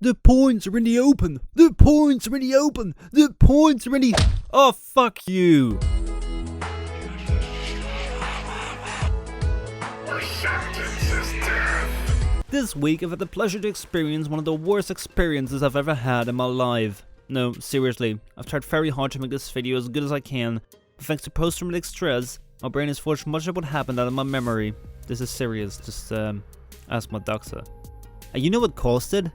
The points are in the open! The points are in the open! The points are in the... Oh, fuck you! This week I've had the pleasure to experience one of the worst experiences I've ever had in my life. No, seriously, I've tried very hard to make this video as good as I can, but thanks to post-traumatic stress, my brain has forged much of what happened out of my memory. This is serious, just ask my doctor. And you know what caused it?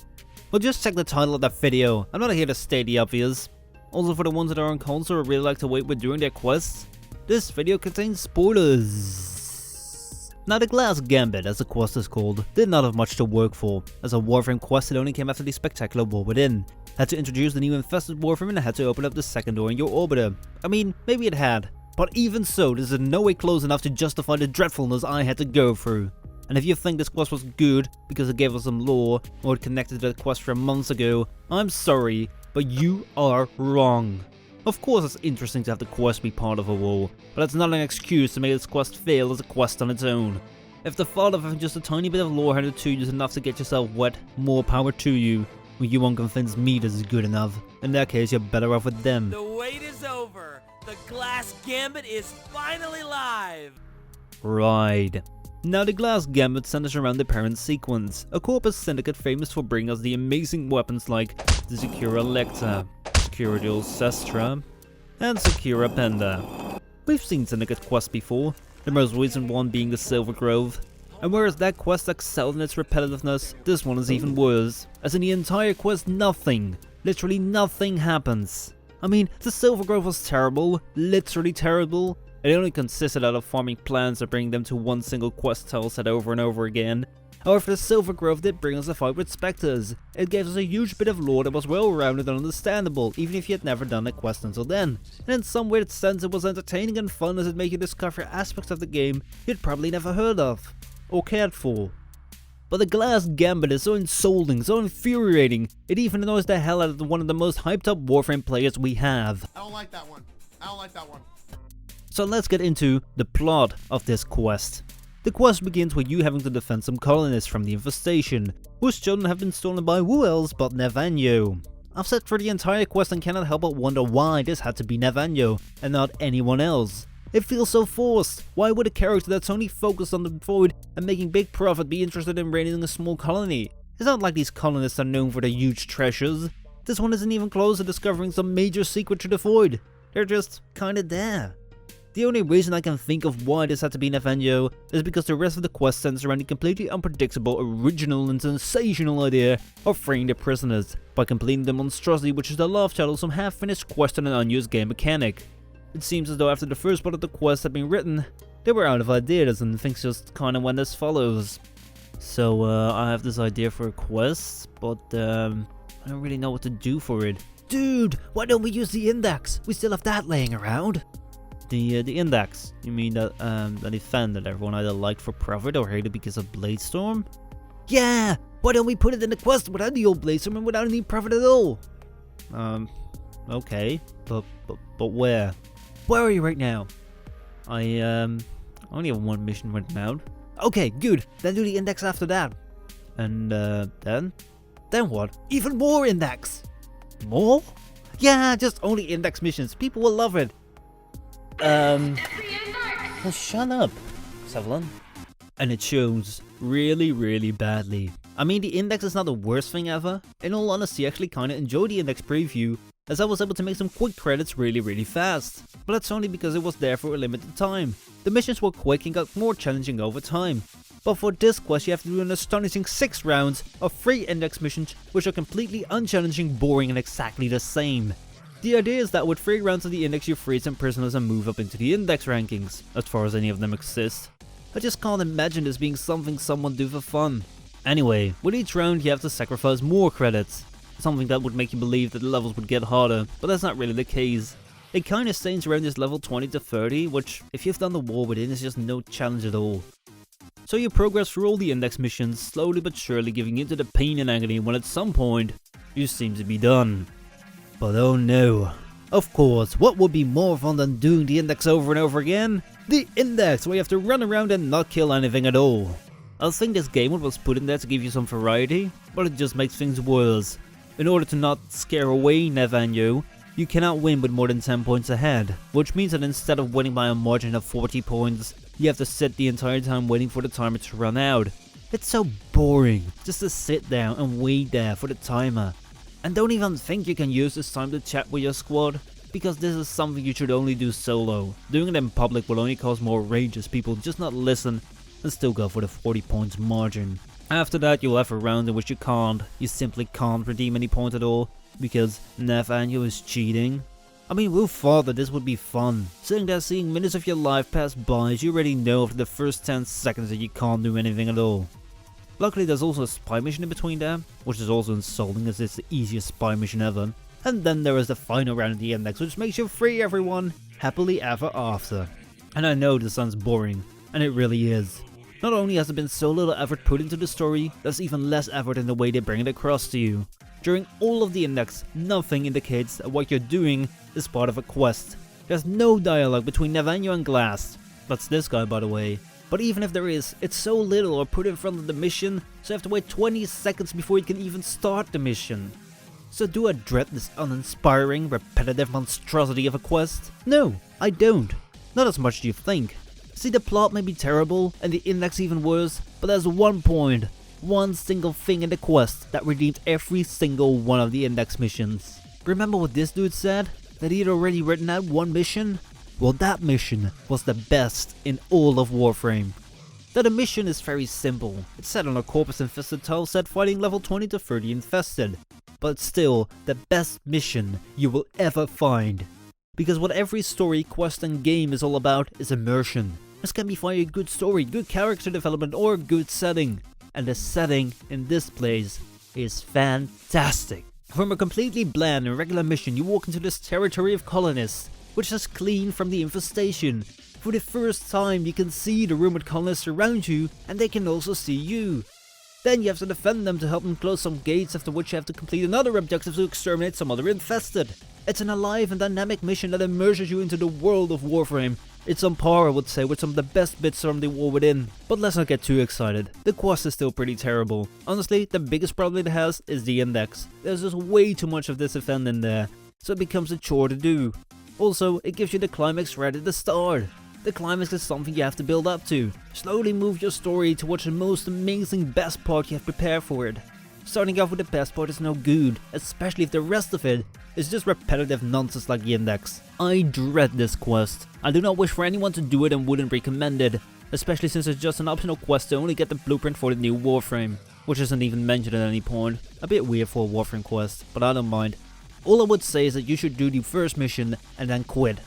Well, just check the title of that video. I'm not here to state the obvious. Also, for the ones that are on console or really like to wait with during their quests, this video contains spoilers. Now, the Glast Gambit, as the quest is called, did not have much to work for. As a Warframe quest, it only came after the spectacular Warwithin. Had to introduce the new infested Warframe and had to open up the second door in your orbiter. I mean, maybe it had, but even so, this is in no way close enough to justify the dreadfulness I had to go through. And if you think this quest was good because it gave us some lore, or it connected to the quest from months ago, I'm sorry, but you are wrong. Of course it's interesting to have the quest be part of a war, but that's not an excuse to make this quest fail as a quest on its own. If the thought of having just a tiny bit of lore handed to you is enough to get yourself wet, more power to you. Well, you won't convince me this is good enough. In that case, you're better off with them. The wait is over. The Glast Gambit is finally live. Right. Now, the Glast Gambit centers around the parent sequence, a corpus syndicate famous for bringing us the amazing weapons like the Secura Lecta, Secura Dual Sestra, and Secura Penda. We've seen syndicate quests before, the most recent one being the Silver Grove, and whereas that quest excelled in its repetitiveness, this one is even worse, as in the entire quest nothing, literally nothing happens. I mean, the Silver Grove was terrible, literally terrible. It only consisted out of farming plants or bringing them to one single quest tile set over and over again. However, the Silver Grove did bring us a fight with specters. It gave us a huge bit of lore that was well rounded and understandable, even if you had never done a quest until then. And in some weird sense it was entertaining and fun as it made you discover aspects of the game you'd probably never heard of, or cared for. But the Glast Gambit is so insulting, so infuriating, it even annoys the hell out of one of the most hyped up Warframe players we have. I don't like that one. I don't like that one. So let's get into the plot of this quest. The quest begins with you having to defend some colonists from the infestation, whose children have been stolen by who else but Nevanyo. I've sat through the entire quest and cannot help but wonder why this had to be Nevanyo and not anyone else. It feels so forced. Why would a character that's only focused on the void and making big profit be interested in raiding a small colony? It's not like these colonists are known for their huge treasures. This one isn't even close to discovering some major secret to the void. They're just kinda there. The only reason I can think of why this had to be Nevanyo is because the rest of the quest centers around the completely unpredictable, original and sensational idea of freeing the prisoners by completing the monstrosity, which is the love child of some half-finished quest and an unused game mechanic. It seems as though after the first part of the quest had been written, they were out of ideas and things just kinda went as follows. So I have this idea for a quest, but I don't really know what to do for it. Dude, why don't we use the index? We still have that laying around. The index? You mean that event that everyone either liked for profit or hated because of Bladestorm? Yeah! Why don't we put it in the quest without the old Bladestorm and without any profit at all? Okay, but where? Where are you right now? I only have one mission written out. Okay, good. Then do the index after that. And then? Then what? Even more index! More? Yeah, just only index missions. People will love it. Well, shut up, Sevelin. And it shows really, really badly. I mean, the index is not the worst thing ever. In all honesty, I actually kinda enjoyed the index preview, as I was able to make some quick credits really, really fast. But that's only because it was there for a limited time. The missions were quick and got more challenging over time. But for this quest, you have to do an astonishing 6 rounds of 3 index missions, which are completely unchallenging, boring, and exactly the same. The idea is that with 3 rounds of the index you free some prisoners and move up into the index rankings, as far as any of them exist. I just can't imagine this being something someone do for fun. Anyway, with each round you have to sacrifice more credits, something that would make you believe that the levels would get harder, but that's not really the case. It kinda stays around this level 20 to 30, which if you've done the Warwithin is just no challenge at all. So you progress through all the index missions, slowly but surely giving into the pain and agony when at some point, you seem to be done. But oh no. Of course, what would be more fun than doing the index over and over again? The index, where you have to run around and not kill anything at all. I think this game was put in there to give you some variety, but it just makes things worse. In order to not scare away Navanyo, you cannot win with more than 10 points ahead, which means that instead of winning by a margin of 40 points, you have to sit the entire time waiting for the timer to run out. It's so boring, just to sit down and wait there for the timer. And don't even think you can use this time to chat with your squad, because this is something you should only do solo. Doing it in public will only cause more rage as people just not listen and still go for the 40 points margin. After that you'll have a round in which you simply can't redeem any points at all, because Navanyo is cheating. I mean, who thought that this would be fun? Sitting there seeing minutes of your life pass by as you already know after the first 10 seconds that you can't do anything at all. Luckily there's also a spy mission in between there, which is also insulting as it's the easiest spy mission ever. And then there is the final round of the index, which makes you free everyone, happily ever after. And I know this sounds boring, and it really is. Not only has there been so little effort put into the story, there's even less effort in the way they bring it across to you. During all of the index, nothing indicates that what you're doing is part of a quest. There's no dialogue between Navanyo and Glast. That's this guy, by the way. But even if there is, it's so little or put in front of the mission, so you have to wait 20 seconds before you can even start the mission. So do I dread this uninspiring, repetitive monstrosity of a quest? No, I don't. Not as much as you think. See, the plot may be terrible, and the index even worse, but there's one point, one single thing in the quest that redeemed every single one of the index missions. Remember what this dude said? That he had already written out one mission? Well, that mission was the best in all of Warframe. The mission is very simple. It's set on a corpus-infested tile set fighting level 20 to 30 infested. But it's still the best mission you will ever find. Because what every story, quest and game is all about is immersion. This can be via a good story, good character development or good setting. And the setting in this place is fantastic. From a completely bland and regular mission you walk into this territory of colonists, which is clean from the infestation. For the first time you can see the rumored colonists around you and they can also see you. Then you have to defend them to help them close some gates, after which you have to complete another objective to exterminate some other infested. It's an alive and dynamic mission that immerses you into the world of Warframe. It's on par, I would say, with some of the best bits from the War Within. But let's not get too excited. The quest is still pretty terrible. Honestly, the biggest problem it has is the index. There's just way too much of this event in there, so it becomes a chore to do. Also, it gives you the climax right at the start. The climax is something you have to build up to. Slowly move your story towards the most amazing best part you have prepared for it. Starting off with the best part is no good, especially if the rest of it is just repetitive nonsense like the index. I dread this quest. I do not wish for anyone to do it and wouldn't recommend it, especially since it's just an optional quest to only get the blueprint for the new Warframe, which isn't even mentioned at any point. A bit weird for a Warframe quest, but I don't mind. All I would say is that you should do the first mission and then quit.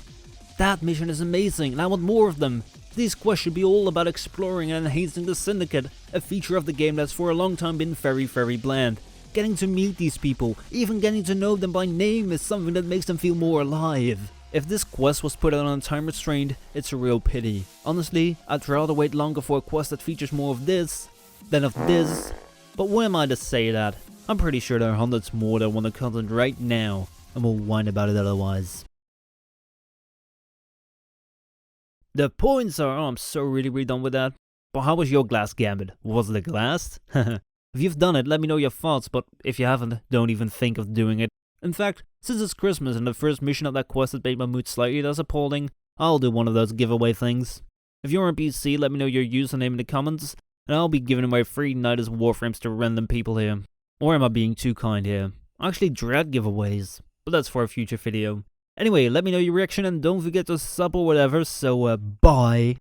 That mission is amazing and I want more of them. These quests should be all about exploring and enhancing the Syndicate, a feature of the game that's for a long time been very bland. Getting to meet these people, even getting to know them by name, is something that makes them feel more alive. If this quest was put out on time restrained, it's a real pity. Honestly, I'd rather wait longer for a quest that features more of this than of this. But who am I to say that? I'm pretty sure there are hundreds more that want the content right now and will whine about it otherwise. The points are, I'm so really done with that. But how was your Glast Gambit? Was it a Glast? If you've done it, let me know your thoughts, but if you haven't, don't even think of doing it. In fact, since it's Christmas and the first mission of that quest has made my mood slightly less appalling, I'll do one of those giveaway things. If you're on PC, let me know your username in the comments, and I'll be giving away free Nidus Warframes to random people here. Or am I being too kind here? I actually dread giveaways, but that's for a future video. Anyway, let me know your reaction and don't forget to sub or whatever, so bye.